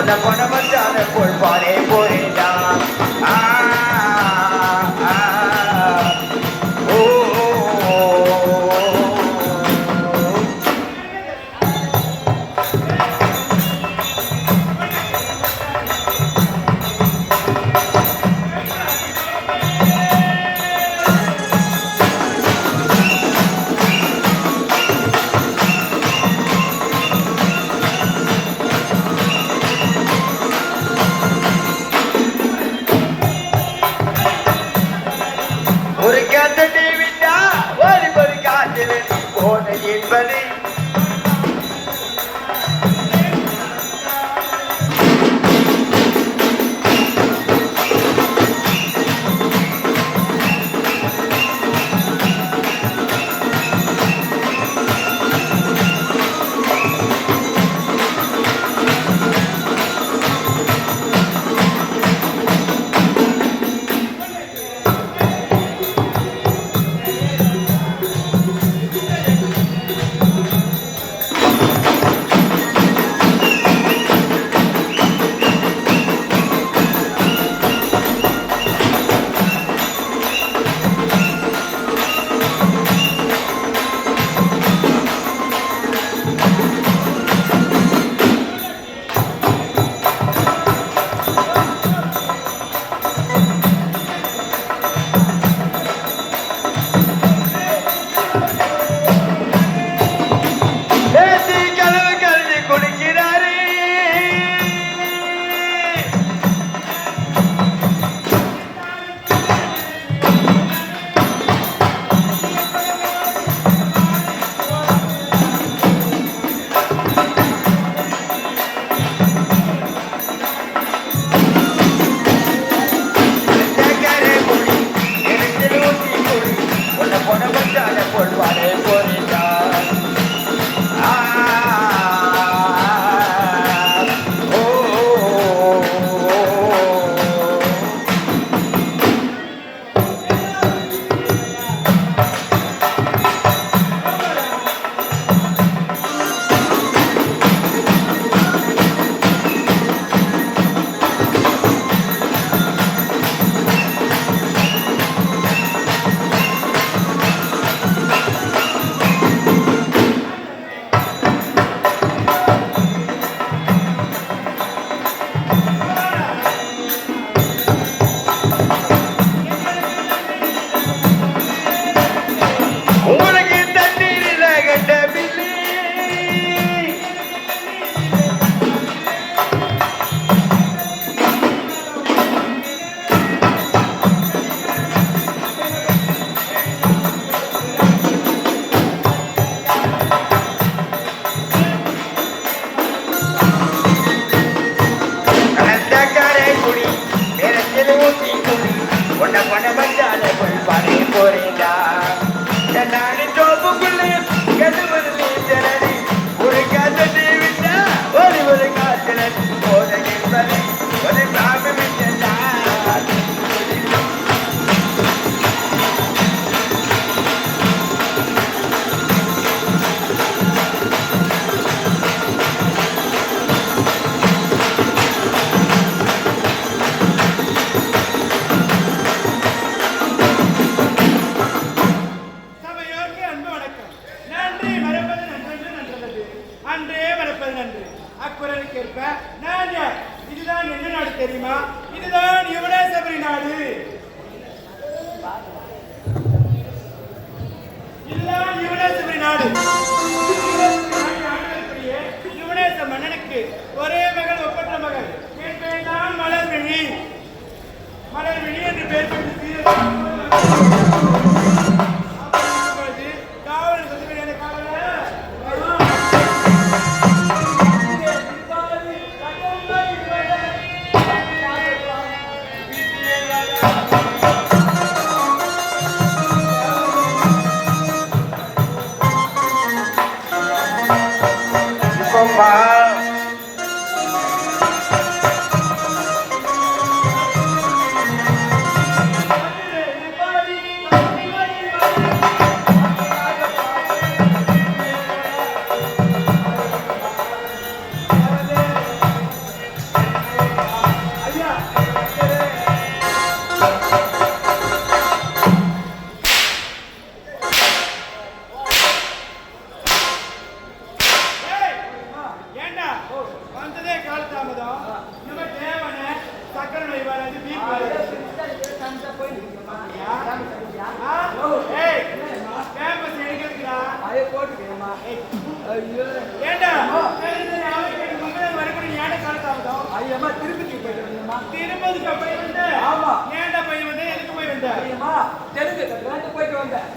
உன்னை பணம் வந்தான போல் பாரே போறேடா ஒரு காத்தனை விட்டா ஒரு காத்திரை போன என்பது தெரியுமா? இதுதான் யுவனேசபுரி நாடு. இதுதான் யுவனேசபுரி நாடு. யுவனேச மன்னனுக்கு ஒரே மகள், ஒப்பற்ற மகள். என் பெயர் தான் மலர்விழி. மலர்விழி என்று பெயர் பெற்று காவல் சொல்லுங்க. காவல போட்டுக்கேம்மா. ஐயோ ஏண்டா சரி சரி அவருக்கு மங்களம் வரக்கூடிய ஞான காலத்தாவதோ ஐயம்மா திருப்பதிக்கு போயிட்டு வந்தேம்மா. திருப்பதிக்கு போய் வந்து ஆமா. ஏண்டா போய் வந்து எதுக்கு போய் வந்த ஐயம்மா தெலுங்கு கத்துக்கிட்டு போயிட்டு வந்தேன்.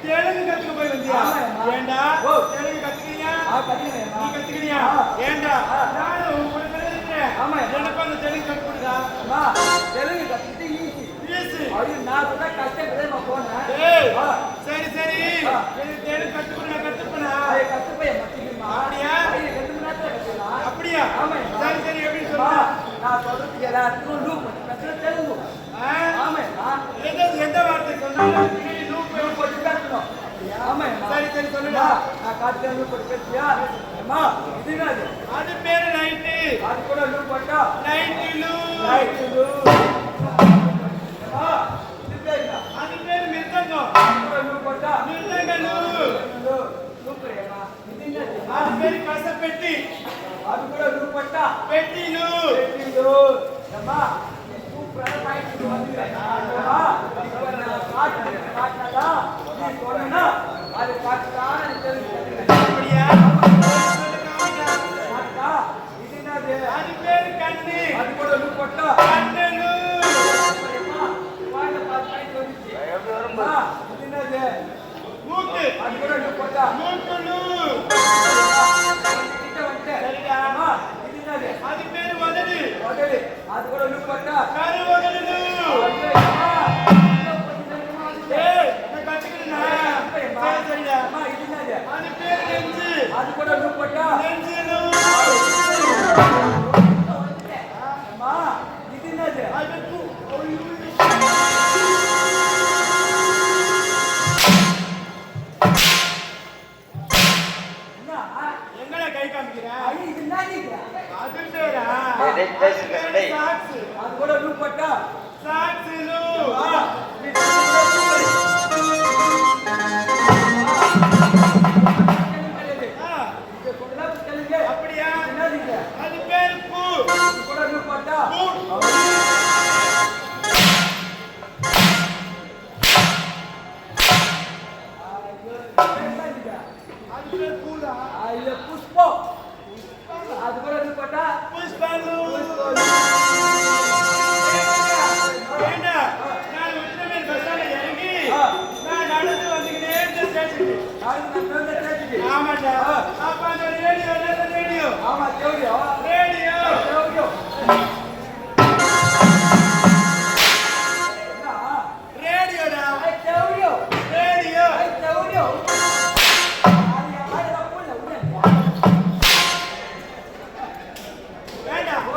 தெலுங்கு கத்துக்க போய் வந்தியா ஆமாம்மா. ஏண்டா ஓ. தெலுங்கு கத்துக்கிறியா கத்துக்கிறேம்மா. நீ கத்துக்கிறியா ஆ. ஏண்டா நானும் உன் கூட இருக்கிறேன் ஆமா. எனக்கு அந்த தெலுங்கு கத்துக்கிட்டா அம்மா தெலுங்கு கத்துக்கிட்டு ஈஸி. ஈஸி ஐயோ நான் கூட கஷ்டப்பட்டு போனேன். ஏய் ஆ. சரி சரி ஆ. எனக்கு தெலுங்கு கத்துக்கணும் அதை கத்துப்பைய மத்திக்குமா. அப்படியா? ஐயோ 2 மணி நேரத்துல கத்துக்கலாம். அப்படியா ஆமாம்மா. சரி சரி எப்படி அம்மா, சொல்ற நான் சொல்றதுக்கு எல்லாத்துக்கும் லூப் பண்ணி பேசுறது தெலுங்கு. ஆமாம்மா. எந்த வார்த்தை சொன்னாலும் லூப் லூப் போட்டு பேசணும். ஆமாம்மா. சரி சரி சொல்லுடா நான் காட்டுல லூப் போட்டு பேசியா? அம்மா இது என்னது? அது பேரு நைட்டு அது கூட லூப் போட்டா நைட்டு லூப் ரைட் லூப். அம்மா இது பேர் என்ன? அது பேரு மிருதங்கம் அது கூட லூப் போட்டா மிருதங்க லூப் லூப். Loop rhema. இது என்னது? அது பேரு கசப்பெட்டி அது கூட லூப் போட்டா பெட்டி லூப் வெட்டி லூப். அம்மா நீ சூப்பரா பாயிண்ட் வந்துறேன். அம்மா இப்ப நான் காட்டுனதா நீ சொன்னா அது காட்டுதான் எனக்கு தெரியும். அப்படியா காட்டா இது என்னது? அது பேரு கண்ணு அது கூட லூப் போட்டா கண்ணு லூப் அம்மா பாயிண்ட் பாயிண்ட் வந்துச்சு. எப்படி வரும் அம்மா இது என்னது? மூக்கு அது கூட லூப் போட்டா மூக்கு லூப் கிட்ட வந்துட்டேன். சரிடா. அம்மா இது என்னது? அது பேரு உதடு உடலு. அது கூட லூப் போட்டா கரு உதடு லூப் ஐயோ அம்மா இன்னும் கொஞ்சம் நேரமா வந்துட்டேன். ஏய் நான் கத்துக்கிட்டேனா சரி சரிடா அம்மா இது என்னது? அது பேரு நெஞ்சு அது கூட லூப் போட்டா நெஞ்சு லூப் அம்மா இது என்னது? அது பூ என்ன? எங்கடா கை காமிக்கிற ஐயோ இது என்னது? அது பேரா டேய், பேசுங்க, டேய். சாக்ஸ் அது கூட லூப் போட்டா சாக்ஸ் லூப் அம்மா நீ இது கூட தெலுங்கு. அப்படியா என்னது இது? அது பேரு பூ அது கூட லூப் போட்டா பூ அது பேரு பூடா ஐயோ புஷ்பம். அது கூட லூப் போட்டா புஷ்பலு ஏண்டா நான் உடனே பஸ்ஸால இறங்கி நான் நடந்து வந்துக்கிட்டே இருந்தேன் ஸ்டேஷனுக்கு யாருக்கு நான் பேர் தெரிஞ்சுது? ஆமாண்டா அப்ப அந்த ரேடியோ ரேடியோ ஆமா தேவடியோ ரேடியோ தேவடியோ. ரேடியோடா ஐ தேவடியோ ரேடியோ ஐ தேவடியோ. அது யாரடா போல உடனே? வேண்டாம்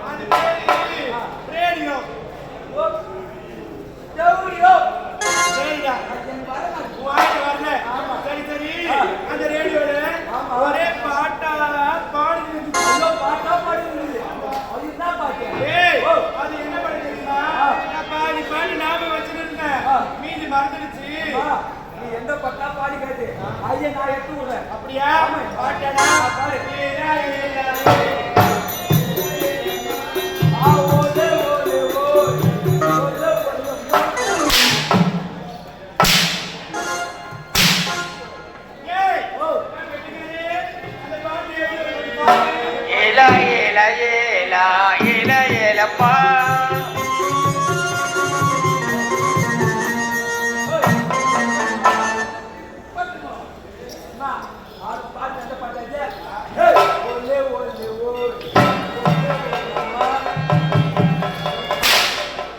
அது பேரு ரேடியோ ஓ தேவடியோ. சரிடா அது எனக்கு வர மாட்டேங்குது. வாங்க வரல சரி சரி அந்த ரேடியோல ஒரே பாட்டா பாடுது ஐயோ பாட்டா பாடுது. அது என்ன பாட்டு? ஏய் அது என்ன பாட்டு தெரியுமா நான் பாடி பாடி ஞாபகம் வச்சிருந்தேன் மீதி மறந்துடுச்சு நீ எந்த பட்டா பாடி கேட்டு ஐயா நான் எடுத்து விடுறேன். அப்படியா பாட்டடா பாடு. ஏலா, ஏலா, ஏலா. ஆ ஓலே ஓலே ஓலே ஓலே ஓலே. ஏய் நான் கேட்டுக்கிறேன் அந்த பாட்டு எழுதி பாடு ஏலா ஏலா ஏலா ஏலா ஏலப்பா அம்மா ஆறு பாட்டு எந்த பாட்டு அது? ஏய் ஓலே ஓலே ஓலே ஓலே அம்மா.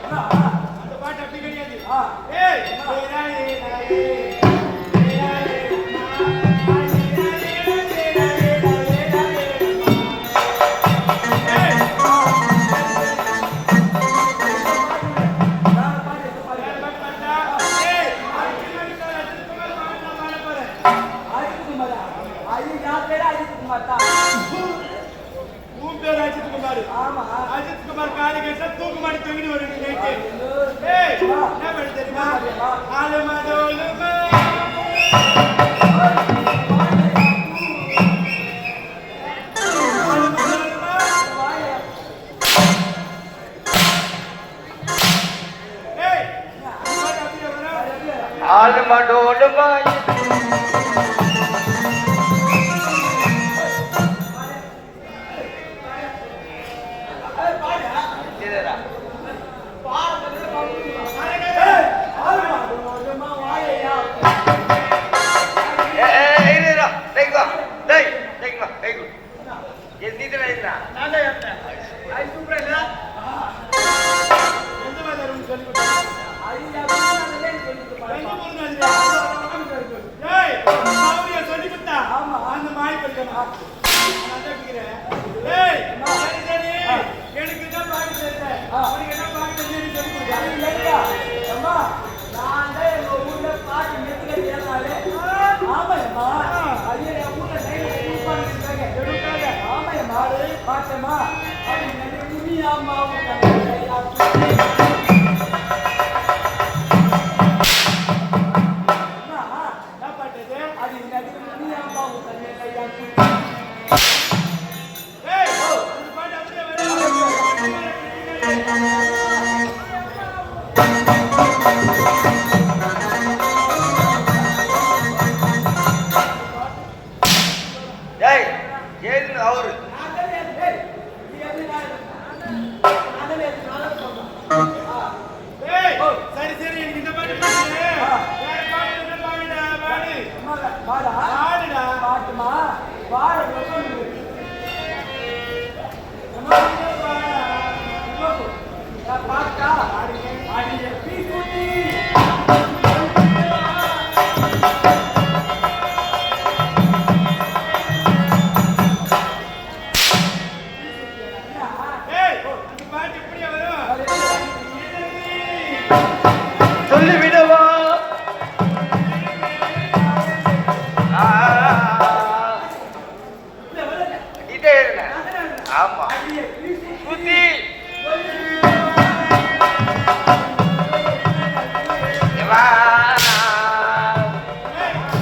அம்மா அந்த பாட்டு அப்படி கிடையாது ஆ ஏய் ஏலா, ஏலா, ஏலா. ஏலா, ஏலா, ஏலா, ஏலா, ஏலா, ஏலா, ஏலா. ஏய் நான் பாட்டு எந்த பாட்டு? வேற பாட்டு பாடுடா. ஏய் அதுக்கு மேல அதுக்கு மேல பாட்டு நான் பாட போறேன் அஜித் குமாரா? ஐயோ யார் பேரு அஜித் குமார் தான். உன் பேர் அஜித் குமார் ஆமா. அஜித் குமார் காலி கேட்டா தூக்கு மாட்டி தூங்கிட்டு வருது நைட்டு ஏய் என்ன பண்ணு தெரியுமா ஆலுமதோலுமா ஆலுமதோலுமா ஏய் பாட்டு அப்படியே வரும் ஆளுமடோலுமாய் பாட்டமா அது நடுவுனி அம்மாவும் கண்ணையா குட்டி என்ன பாட்டது? அது நடுவுனி அம்மாவும் கண்ணையா குட்டி ஏய், அந்த பாட்டு அப்படியே வரும். ஏய் ஏன் அவரு ஏய், சரி சரி எனக்கு இந்த பாட்டு பிடிக்கல. வேற பாட்டு என்ன பாடுடா, பாடு. பாடுடா. பாட்டுமா பாட பாட்டா அடிய பீக்குட்டி ஏய், இந்த பாட்டு இப்படியே வரும். சொல்லிவிடவா இதே இருங்க. ஆமா புத்தி வா.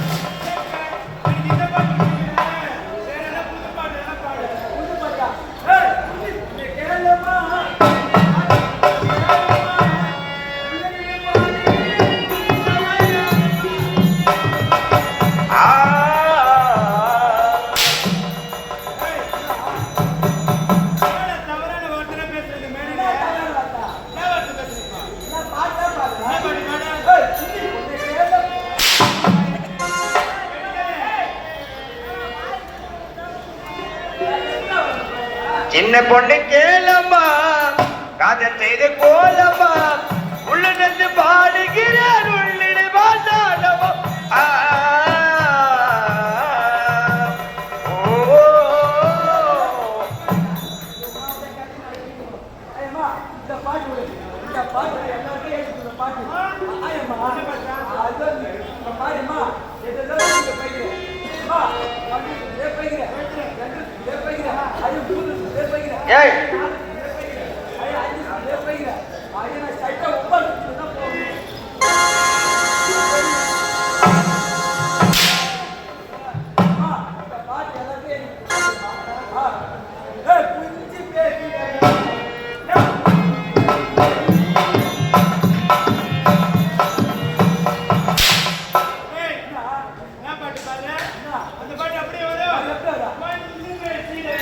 எனக்கு இந்த பாட்டு பிடிக்கல. வேற என்ன புது பாட்டு என்ன பாடு? புது பாட்டா ஏய் கேளமா ஆ தவறான வார்த்தை பேசுறது மேடையில. என்ன வார்த்தை பேசுறீங்க? பாட்டா பாடு என்ன பாட்டு பாடு? ஏய் சிந்தி உன்னை கேளமா சின்ன பொண்ணு கேளம்மா காதல் செய்து கோலம்மா உள்ளிருந்து பாடுகிறார் உள்ளிடு பாடாடவோ ஐயம்மா இந்த பாட்டு எல்லாத்தையும் எழுதி பாட்டு ஐயம்மா அதான் இந்த பாருமா இதெல்லாம் நீங்க பைக்கிறேன் ஐயோ பூது பைக்கிறேன் ஏய் ஐயா ஐயோ பைக்கிறேன் ஐயா நான் சைட்டா உட்கார்ந்து தான் போறேன் அம்மா இந்த பாட்டு எல்லாத்தையும் ஏய் புஞ்சி பேசிட்டேன் ஏய், என்ன பாட்டு பாடு? அந்த பாட்டு அப்படியே வரும். மண்ணுங்க சீடை.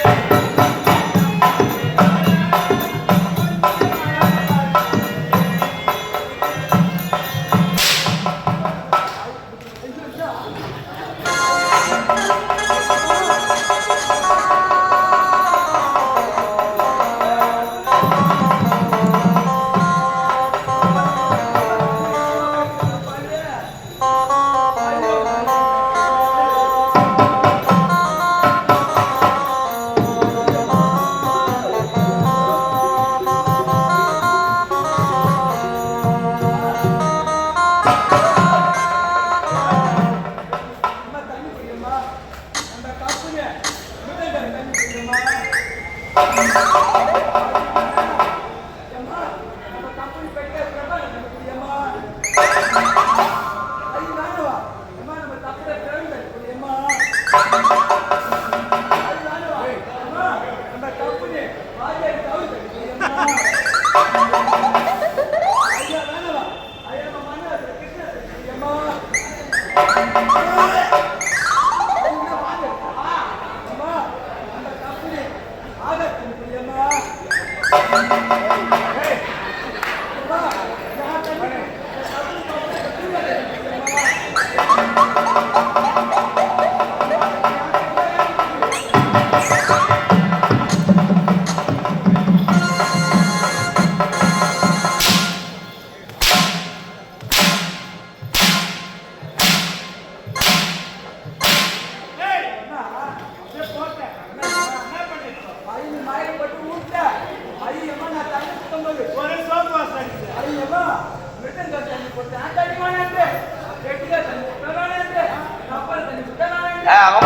அவன்